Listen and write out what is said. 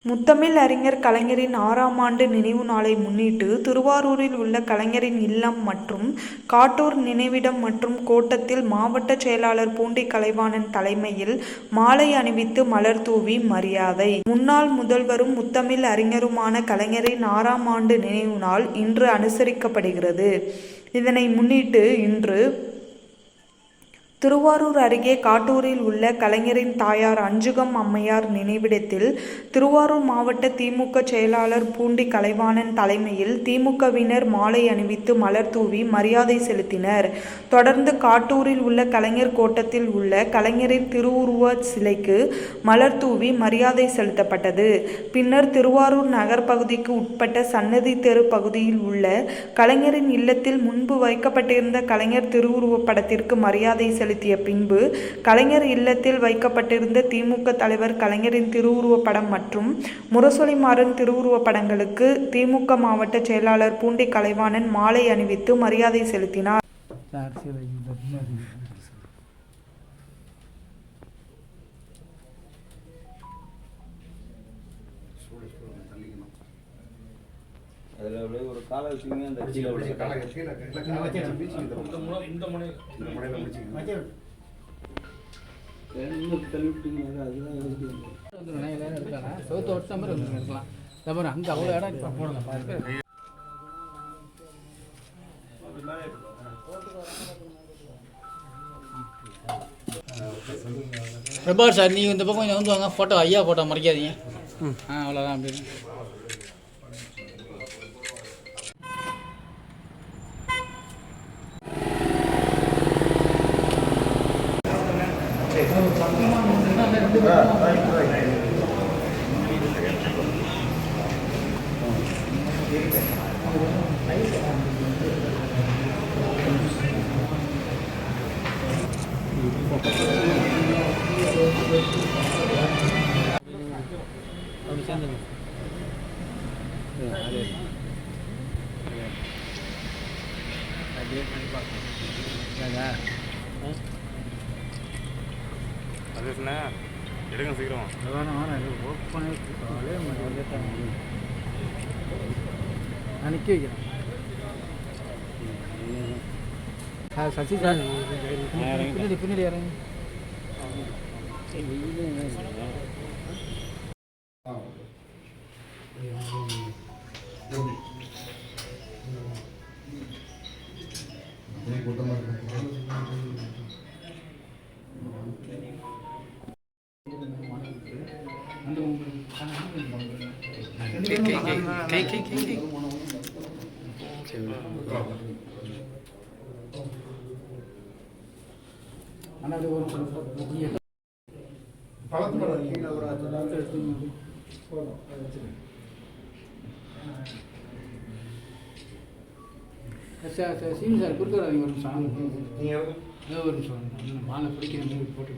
முத்தமிழ் அறிஞர் கலைஞரின் 6ஆம் ஆண்டு நினைவு நாளை முன்னிட்டு திருவாரூரில் உள்ள கலைஞரின் இல்லம் மற்றும் காட்டூர் நினைவிடம் மற்றும் கோட்டத்தில் மாவட்ட செயலாளர் பூண்டி கலைவாணன் தலைமையில் மாலை அணிவித்து மலர் தூவி மரியாதை. முன்னாள் முதல்வரும் முத்தமிழ் அறிஞருமான கலைஞரின் 6ஆம் ஆண்டு நினைவு நாள் இன்று அனுசரிக்கப்படுகிறது. இதனை முன்னிட்டு இன்று திருவாரூர் அருகே காட்டூரில் உள்ள கலைஞரின் தாயார் அஞ்சுகம் அம்மையார் நினைவிடத்தில் திருவாரூர் மாவட்ட திமுக செயலாளர் பூண்டி கலைவாணன் தலைமையில் திமுகவினர் மாலை அணிவித்து மலர் தூவி மரியாதை செலுத்தினர். தொடர்ந்து காட்டூரில் உள்ள கலைஞர் கோட்டத்தில் உள்ள கலைஞரின் திருவுருவ சிலைக்கு மலர் தூவி மரியாதை செலுத்தப்பட்டது. பின்னர் திருவாரூர் நகர் பகுதிக்கு உட்பட்ட சன்னதி தெரு பகுதியில் உள்ள கலைஞரின் இல்லத்தில் முன்பு வைக்கப்பட்டிருந்த கலைஞர் திருவுருவ படத்திற்கு மரியாதை செலுத்திய பின்பு கலைஞர் இல்லத்தில் வைக்கப்பட்டிருந்த திமுக தலைவர் கலைஞரின் திருவுருவ படம் மற்றும் முரசொலிமாறன் திருவுருவ படங்களுக்கு திமுக மாவட்ட செயலாளர் பூண்டி கலைவாணன் மாலை அணிவித்து மரியாதை செலுத்தினார். ஒரு கால விஷயமே அந்த அங்கே அவ்வளோ இடம் போடலாம் பாருங்க. பிரபார் சார், நீங்கள் இந்த பக்கம் கொஞ்சம் வந்து வாங்க. ஃபோட்டோ ஐயா ஃபோட்டோ மறைக்காதீங்க. அவ்வளோதான். அப்படி சேர்ந்து அதுண்ணா எடுங்க சீக்கிரம். நான் நிற்க வைக்கிறேன். சசி சார் பின்னாடி இறங்கி சீனி சார் கொடுக்குறாங்க. ஒரு நிமிஷம் ஒரு நிமிஷம் மாலை பிடிக்கிற மாதிரி போட்டு